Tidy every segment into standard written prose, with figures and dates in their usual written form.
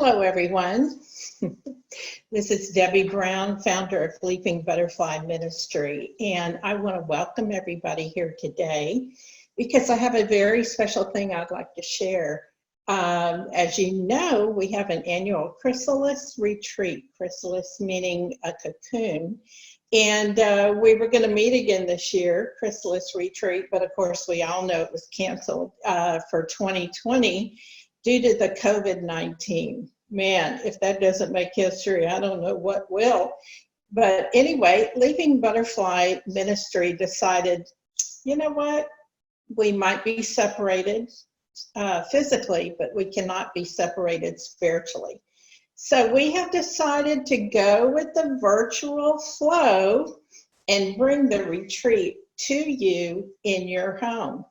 Hello, everyone. This is Debbie Brown, founder of Leaping Butterfly Ministry, and I want to welcome everybody here today because I have a very special thing I'd like to share. As you know, we have an annual Chrysalis Retreat, chrysalis meaning a cocoon, and we were going to meet again this year, Chrysalis Retreat, but of course we all know it was canceled for 2020 due to the COVID-19. Man, if that doesn't make history, I don't know what will. But anyway, Leaping Butterfly Ministry decided, you know what, we might be separated physically, but we cannot be separated spiritually. So we have decided to go with the virtual flow and bring the retreat to you in your home.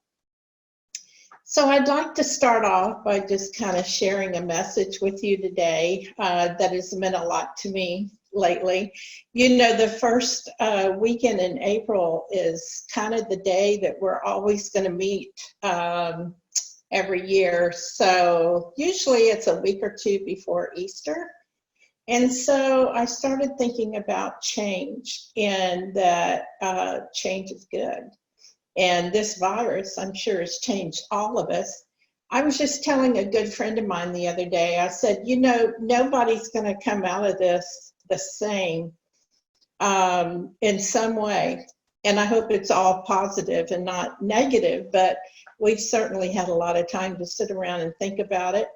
So I'd like to start off by just kind of sharing a message with you today that has meant a lot to me lately. You know, the first weekend in April is kind of the day that we're always going to meet every year. So usually it's a week or two before Easter. And so I started thinking about change and that change is good. And this virus, I'm sure, has changed all of us. I was just telling a good friend of mine the other day, I said, you know, nobody's going to come out of this the same in some way. And I hope it's all positive and not negative, but we've certainly had a lot of time to sit around and think about it.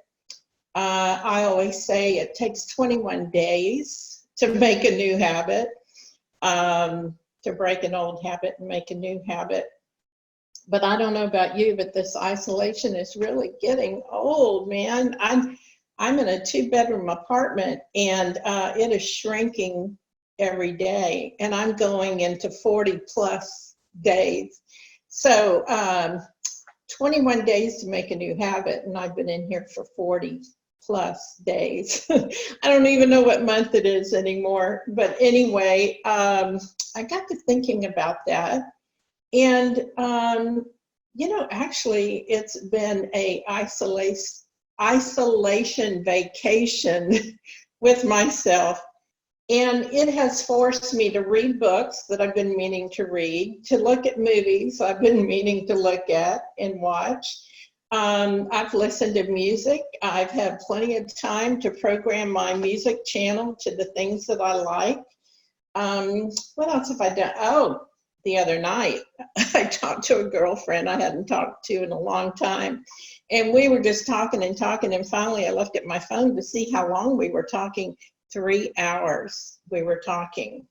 I always say it takes 21 days to make a new habit, to break an old habit and make a new habit. But I don't know about you, but this isolation is really getting old, man. I'm in a 2-bedroom apartment and it is shrinking every day, and I'm going into 40 plus days. So 21 days to make a new habit, and I've been in here for 40 plus days. I don't even know what month it is anymore. But anyway, I got to thinking about that. And, you know, actually, it's been a isolation vacation with myself. And it has forced me to read books that I've been meaning to read, to look at movies I've been meaning to look at and watch. I've listened to music. I've had plenty of time to program my music channel to the things that I like. What else have I done? Oh, the other night, I talked to a girlfriend I hadn't talked to in a long time. And we were just talking, and finally I looked at my phone to see how long we were talking. 3 hours we were talking.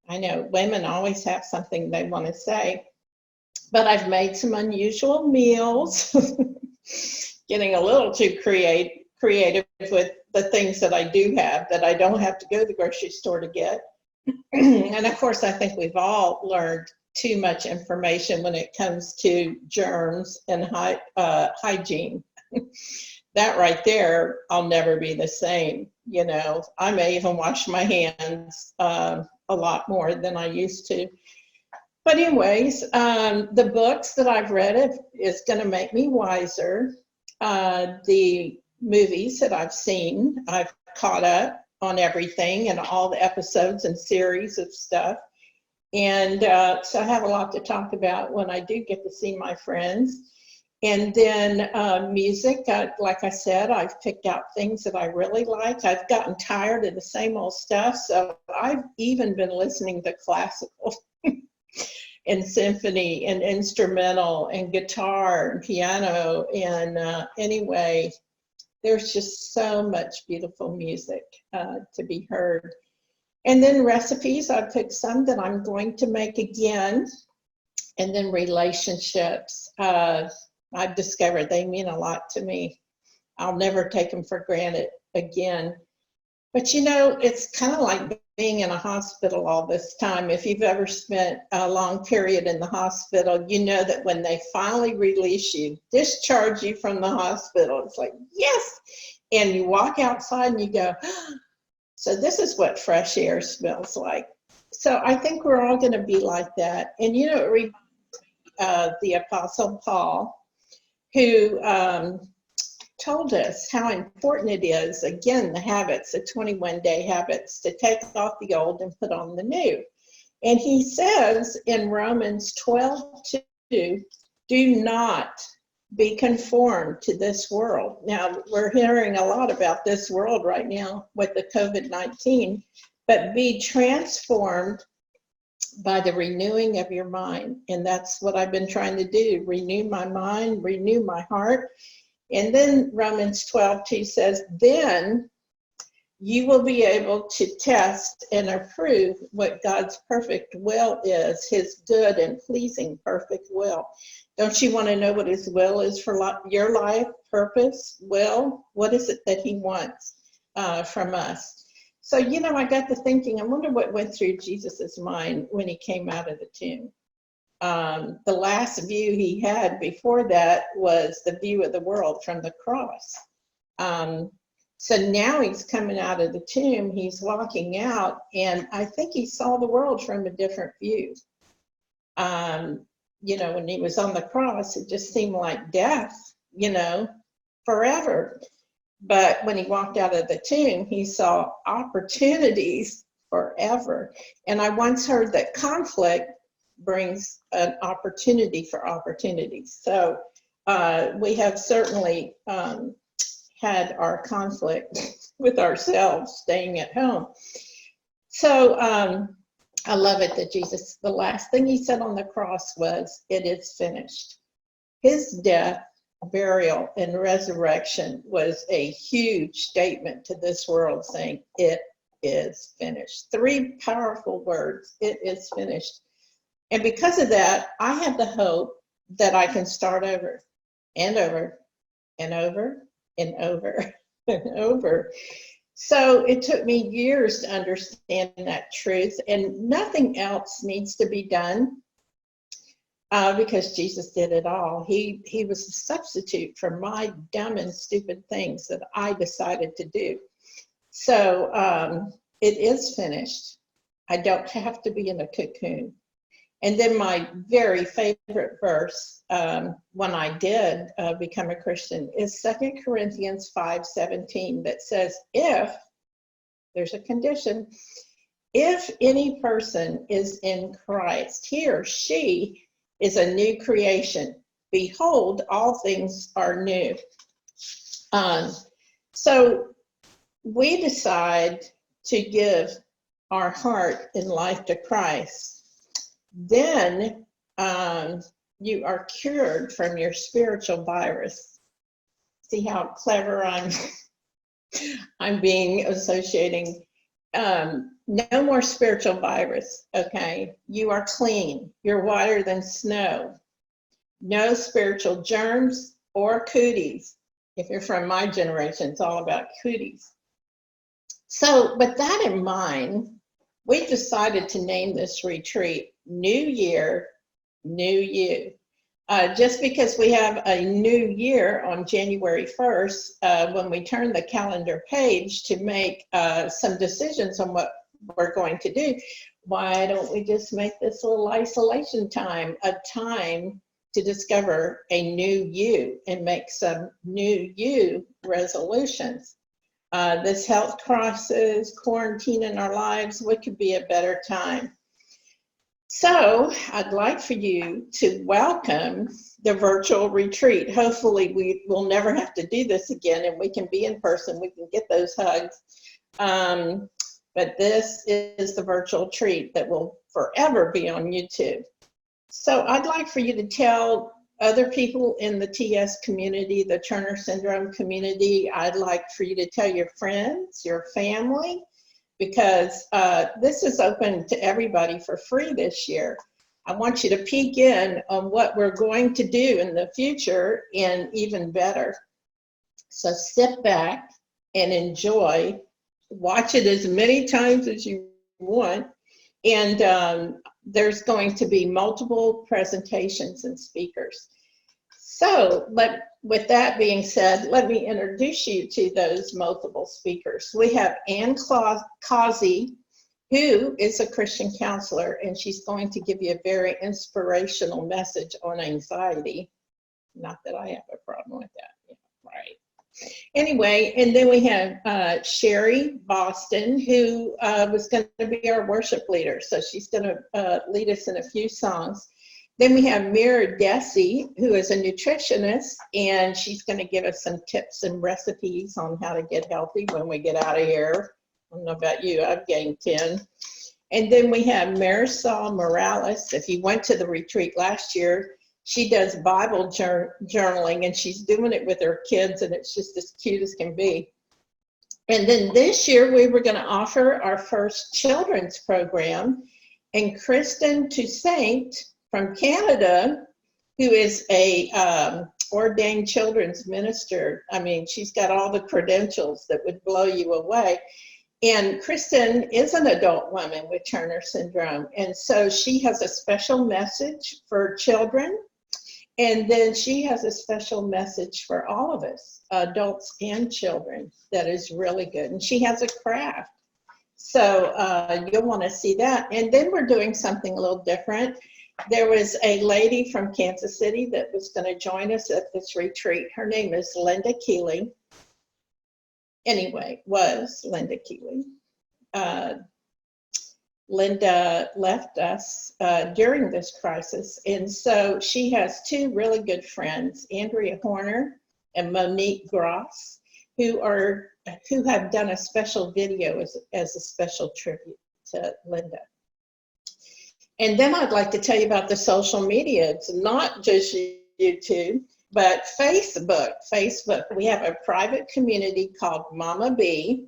I know women always have something they want to say, but I've made some unusual meals, getting a little too creative with the things that I do have that I don't have to go to the grocery store to get. And of course, I think we've all learned too much information when it comes to germs and hygiene. That right there, I'll never be the same. You know, I may even wash my hands a lot more than I used to. But anyways, the books that I've read is going to make me wiser. The movies that I've seen, I've caught up on everything and all the episodes and series of stuff. And so I have a lot to talk about when I do get to see my friends. And then music, like I said, I've picked out things that I really like. I've gotten tired of the same old stuff, so I've even been listening to classical and symphony and instrumental and guitar and piano. And anyway, there's just so much beautiful music to be heard. And then recipes, I picked some that I'm going to make again. And then relationships. I've discovered they mean a lot to me. I'll never take them for granted again. But you know, it's kind of like being in a hospital all this time. If you've ever spent a long period in the hospital, you know that when they finally release you, discharge you from the hospital, it's like, yes! And you walk outside and you go, so this is what fresh air smells like. So I think we're all going to be like that. And you know, the Apostle Paul, who told us how important it is, again, the habits, the 21-day habits, to take off the old and put on the new. And he says in Romans 12:2, do not be conformed to this world. Now, we're hearing a lot about this world right now with the COVID-19, but be transformed by the renewing of your mind. And that's what I've been trying to do, renew my mind, renew my heart. And then Romans 12:2 says, then you will be able to test and approve what God's perfect will is, his good and pleasing perfect will. Don't you want to know what his will is for your life, purpose, will? What is it that he wants from us? So, I got to thinking, I wonder what went through Jesus's mind when he came out of the tomb. The last view he had before that was the view of the world from the cross. So now he's coming out of the tomb, he's walking out, and I think he saw the world from a different view. When he was on the cross, it just seemed like death, forever. But when he walked out of the tomb, he saw opportunities forever. And I once heard that conflict brings an opportunity for opportunities. So we have certainly had our conflict with ourselves staying at home. So I love it that Jesus, the last thing he said on the cross was, it is finished. His death, burial, and resurrection was a huge statement to this world, saying, it is finished. 3 powerful words, it is finished. And because of that, I have the hope that I can start over and over and over and over and over. So it took me years to understand that truth, and nothing else needs to be done because Jesus did it all. He was a substitute for my dumb and stupid things that I decided to do. So it is finished. I don't have to be in a cocoon. And then my very favorite verse when I did become a Christian is 2 Corinthians 5:17 that says, if, there's a condition, if any person is in Christ, he or she is a new creation. Behold, all things are new. So we decide to give our heart and life to Christ. Then you are cured from your spiritual virus. See how clever I'm being, associating. No more spiritual virus, okay? You are clean. You're whiter than snow. No spiritual germs or cooties. If you're from my generation, it's all about cooties. So, with that in mind, we decided to name this retreat New Year, New You. Just because we have a new year on January 1st, when we turn the calendar page to make some decisions on what we're going to do, why don't we just make this little isolation time a time to discover a new you and make some new you resolutions? This health crisis, quarantine in our lives, what could be a better time? So I'd like for you to welcome the virtual retreat. Hopefully we will never have to do this again and we can be in person, we can get those hugs. But this is the virtual treat that will forever be on YouTube. So I'd like for you to tell other people in the TS community, the Turner Syndrome community. I'd like for you to tell your friends, your family, because this is open to everybody for free this year. I want you to peek in on what we're going to do in the future and even better. So sit back and enjoy. Watch it as many times as you want. And there's going to be multiple presentations and speakers. So with that being said, let me introduce you to those multiple speakers. We have Causey, who is a Christian counselor, and she's going to give you a very inspirational message on anxiety. Not that I have a problem with that, yeah, right? Anyway, and then we have Cherrie Boston, who was going to be our worship leader. So she's going to lead us in a few songs. Then we have Mira Desi, who is a nutritionist, and she's going to give us some tips and recipes on how to get healthy when we get out of here. I don't know about you, I've gained 10. And then we have Marisol Morales. If you went to the retreat last year, she does Bible journaling, and she's doing it with her kids, and it's just as cute as can be. And then this year, we were going to offer our first children's program, and Kristen Toussaint from Canada, who is a ordained children's minister. I mean, she's got all the credentials that would blow you away. And Kristen is an adult woman with Turner syndrome, and so she has a special message for children. And then she has a special message for all of us, adults and children, that is really good. And she has a craft. So you'll want to see that. And then we're doing something a little different. There was a lady from Kansas City that was going to join us at this retreat. Her name is Linda Keeley. Anyway, was Linda Keeley. Linda left us during this crisis, and so she has two really good friends, Andrea Horner and Monique Gross, who have done a special video as a special tribute to Linda. And then I'd like to tell you about the social media. It's not just YouTube, but Facebook. We have a private community called Mama B.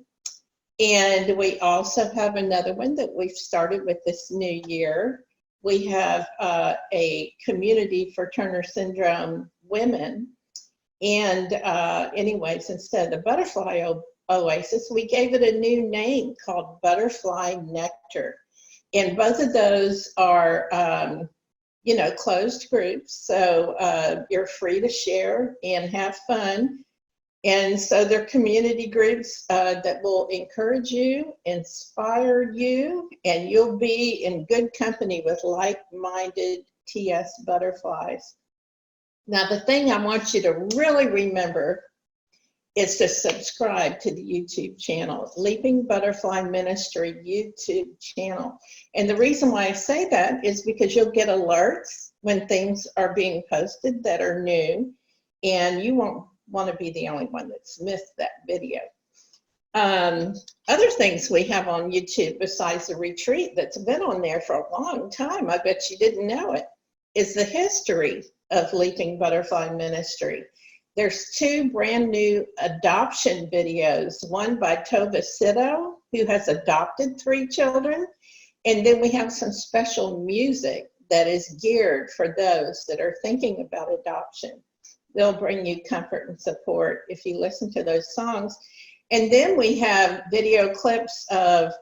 And we also have another one that we've started with this new year. We have a community for Turner syndrome women. And anyways, instead of the Butterfly Oasis, we gave it a new name called Butterfly Nectar. And both of those are, closed groups. So you're free to share and have fun. And so they're community groups that will encourage you, inspire you, and you'll be in good company with like-minded TS butterflies. Now, the thing I want you to really remember is to subscribe to the YouTube channel, Leaping Butterfly Ministry YouTube channel. And the reason why I say that is because you'll get alerts when things are being posted that are new, and you won't want to be the only one that's missed that video. Other things we have on YouTube besides the retreat that's been on there for a long time, I bet you didn't know it, is the history of Leaping Butterfly Ministry. There's two brand new adoption videos, one by Tova Sito, who has adopted 3 children, and then we have some special music that is geared for those that are thinking about adoption. They'll bring you comfort and support if you listen to those songs. And then we have video clips of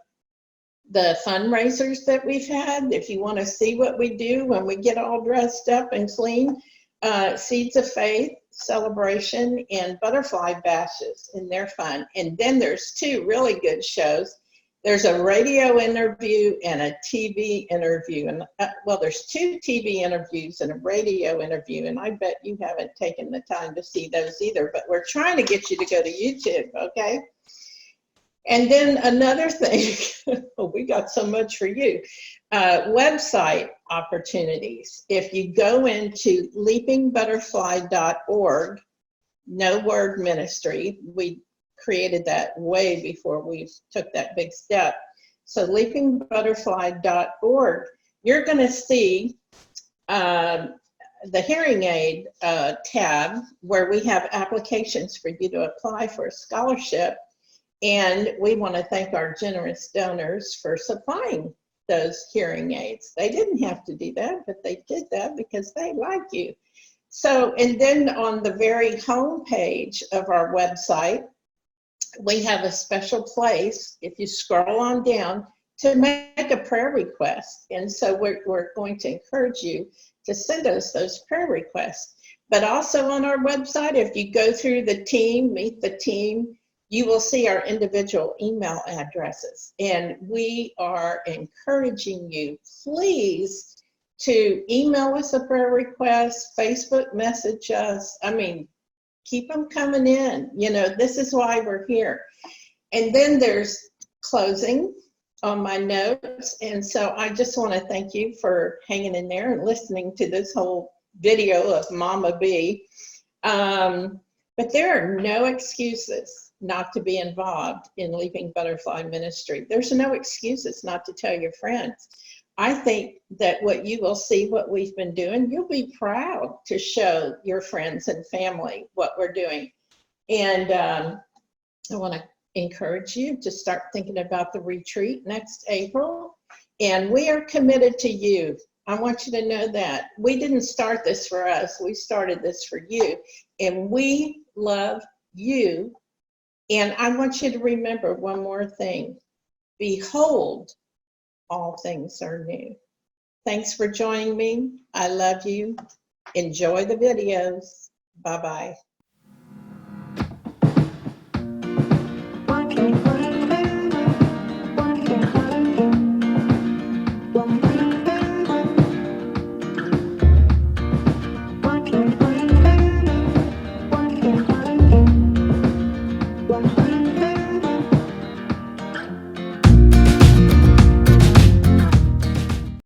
the fundraisers that we've had. If you want to see what we do when we get all dressed up and clean, Seeds of Faith, Celebration, and Butterfly Bashes, and they're fun. And then there's 2 really good shows. There's a radio interview and a TV interview. And well, there's 2 TV interviews and a radio interview. And I bet you haven't taken the time to see those either, but we're trying to get you to go to YouTube, okay? And then another thing, oh, we got so much for you. Website opportunities. If you go into leapingbutterfly.org, no word ministry, we created that way before we took that big step. So leapingbutterfly.org, you're going to see the hearing aid tab where we have applications for you to apply for a scholarship. And we want to thank our generous donors for supplying those hearing aids. They didn't have to do that, but they did that because they like you. So, and then on the very home page of our website, we have a special place, if you scroll on down, to make a prayer request. And so we're going to encourage you to send us those prayer requests. But also on our website, if you go through the team, meet the team, you will see our individual email addresses. And we are encouraging you, please, to email us a prayer request, Facebook message us. I mean, Keep them coming in. You know, this is why we're here. And then there's closing on my notes. And so I just want to thank you for hanging in there and listening to this whole video of Mama B. But there are no excuses not to be involved in Leaping Butterfly Ministry. There's no excuses not to tell your friends. I think that what you will see, what we've been doing, you'll be proud to show your friends and family what we're doing. And I want to encourage you to start thinking about the retreat next April. And we are committed to you. I want you to know that. We didn't start this for us. We started this for you. And we love you. And I want you to remember one more thing. Behold, all things are new. Thanks for joining me. I love you. Enjoy the videos. Bye-bye.